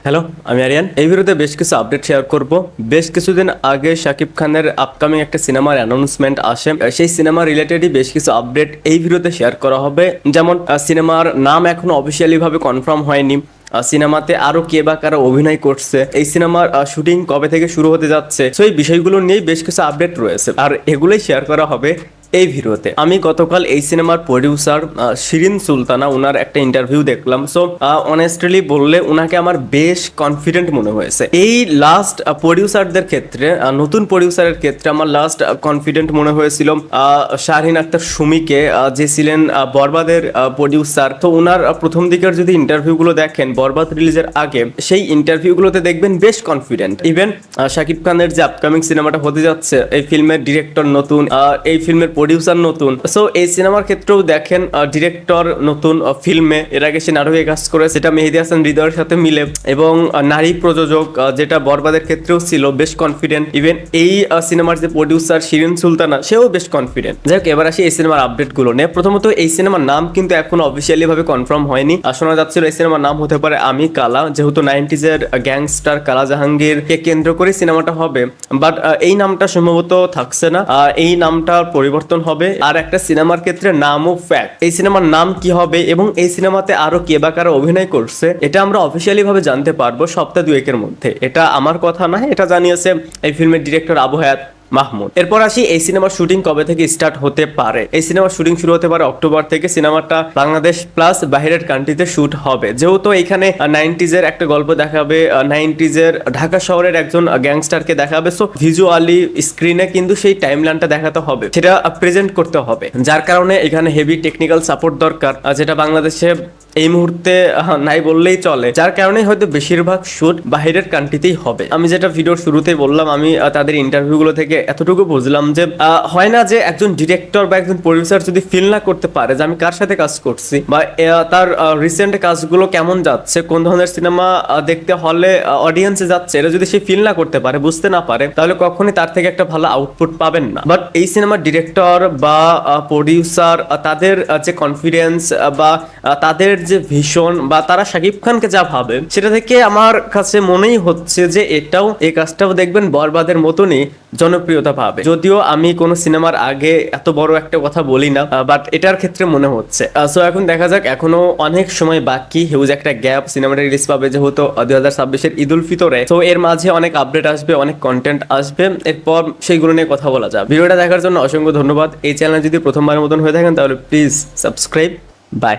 Hello, আমি আরিয়ান। এই ভিডিওতে বেশ কিছু আপডেট শেয়ার করব। বেশ কিছুদিন আগে শাকিব খানের আপকামিং একটা সিনেমার অ্যানাউন্সমেন্ট আসে, সেই সিনেমা রিলেটেডই বেশ কিছু আপডেট এই ভিডিওতে শেয়ার করা হবে। যেমন সিনেমার নাম এখনো অফিসিয়ালি ভাবে কনফার্ম হয়নি, সিনেমাতে আরো কে বা কারা অভিনয় করছে, এই সিনেমার শুটিং কবে থেকে শুরু হতে যাচ্ছে, সো এই বিষয়গুলো নিয়ে বেশ কিছু আপডেট রয়েছে আর এগুলোই শেয়ার করা হবে এই ভিডিওতে। আমি গতকাল এই সিনেমার প্রডিউসার শিরিন সুলতানা ওনার একটা ইন্টারভিউ দেখলাম। সো অনেস্টলি বললে ওনাকে আমার বেশ কনফিডেন্ট মনে হয়েছে। এই লাস্ট প্রডিউসারদের ক্ষেত্রে, নতুন প্রডিউসারের ক্ষেত্রে আমার লাস্ট কনফিডেন্ট মনে হয়েছিল শাহরিন আক্তার সুমিকে, যে ছিলেন বরবাদের প্রডিউসার। তো ওনার প্রথম দিকের যদি ইন্টারভিউগুলো দেখেন বরবাদ রিলিজের আগে, সেই ইন্টারভিউগুলোতে দেখবেন বেশ কনফিডেন্ট। ইভেন শাকিব খানের যে আপকামিং সিনেমাটা হতে যাচ্ছে, এই ফিল্মের ডিরেক্টর নতুন, এই ফিল্মের প্রডিউসার নতুন। সো এই সিনেমার ক্ষেত্রেও দেখেন ডিরেক্টর নতুন, ফিল্মে এর আগে সে নাটকে কাজ করে, সেটা মেহেদী হাসান হৃদয়ের সাথে মিলে, এবং নারী প্রযোজক যেটা বরবাদের ক্ষেত্রেও ছিল, বেশ কনফিডেন্ট। ইভেন এই সিনেমার যে প্রডিউসার শিরিন সুলতানা, সেও বেশ কনফিডেন্ট। যাই হোক, এবার আসি এই সিনেমার আপডেট গুলো নিয়ে। প্রথমত এই সিনেমার নাম কিন্তু এখনো অফিসিয়ালি ভাবে কনফার্ম হয়নি। শোনা যাচ্ছিল এই সিনেমার নাম হতে পারে আমি কালা, যেহেতু 90s এর গ্যাংস্টার কালা জাহাঙ্গীর কে কেন্দ্র করে সিনেমাটা হবে। বাট এই নামটা সম্ভবত থাকছে না, এই নামটা পরিবর্তন হবে। আর একটা সিনেমার ক্ষেত্রে নামও ফ্যাক্ট। এই সিনেমার নাম কি হবে এবং এই সিনেমাতে আরো কে বা কারা অভিনয় করছে, এটা আমরা অফিসিয়ালি ভাবে জানতে পারবো সপ্তাহ দুয়েকের মধ্যে। এটা আমার কথা না, এটা জানিয়েছে এই ফিল্মের ডিরেক্টর আবু হায়াত মাহমুদ। এরপর আসি এই সিনেমার শুটিং কবে থেকে স্টার্ট হতে পারে। এই সিনেমার শুটিং শুরু হতে পারে অক্টোবর থেকে। সিনেমাটা বাংলাদেশ প্লাস বাইরের কান্ট্রিতে শুট হবে, যেহেতু এখানে 90s এর একটা গল্প দেখাবে, 90s এর ঢাকা শহরের একজন গ্যাংস্টারকে দেখাবে। সো ভিজুয়ালি স্ক্রিনে কিন্তু সেই টাইমলাইনটা দেখাতে হবে, সেটা প্রেজেন্ট করতে হবে, যার কারণে এখানে হেভি টেকনিক্যাল সাপোর্ট দরকার, যেটা বাংলাদেশে এই মুহূর্তে নাই বললেই চলে। যার কারণে হয়তো বেশিরভাগ শুট বাইরের কান্ট্রিতেই হবে। আমি যেটা ভিডিওর শুরুতেই বললাম, আমি তাদের ইন্টারভিউগুলো থেকে এতটুকু বুঝলাম যে হয় না যে একজন ডিরেক্টর বা একজন প্রডিউসার যদি ফিল না করতে পারে যে আমি কার সাথে কাজ করছি বা তার রিসেন্ট কাজগুলো কেমন যাচ্ছে, কোন ধরনের সিনেমা দেখতে হলে অডিয়েন্সে যাচ্ছে, এটা যদি সে ফিল না করতে পারে, বুঝতে না পারে, তাহলে কখনই তার থেকে একটা ভালো আউটপুট পাবেন না। বাট এই সিনেমার ডিরেক্টর বা প্রডিউসার, তাদের যে কনফিডেন্স বা তাদের যে ভিশন বা তারা শাকিব খানকে যা ভাবে, সেটা থেকে আমার কাছে মনেই হচ্ছে যে এটাও, এই কাজটাও দেখবেন বরবাদের মতনই জনপ্রিয়তা পাবে। যদিও আমি কোন সিনেমার আগে এত বড় একটা কথা বলি না, বাট এটার ক্ষেত্রে মনে হচ্ছে। সো এখন দেখা যাক, এখনো অনেক সময় বাকি, হিউজ একটা গ্যাপ। সিনেমাটা রিলিজ পাবে যেহেতু 2026-এর ঈদ উল ফিতরে। তো এর মাঝে অনেক আপডেট আসবে, অনেক কন্টেন্ট আসবে, এরপর সেইগুলো নিয়ে কথা বলা যাবে। ভিডিওটা দেখার জন্য অসংখ্য ধন্যবাদ। এই চ্যানেল যদি প্রথমবারের মতন হয়ে থাকেন তাহলে প্লিজ সাবস্ক্রাইব। বাই।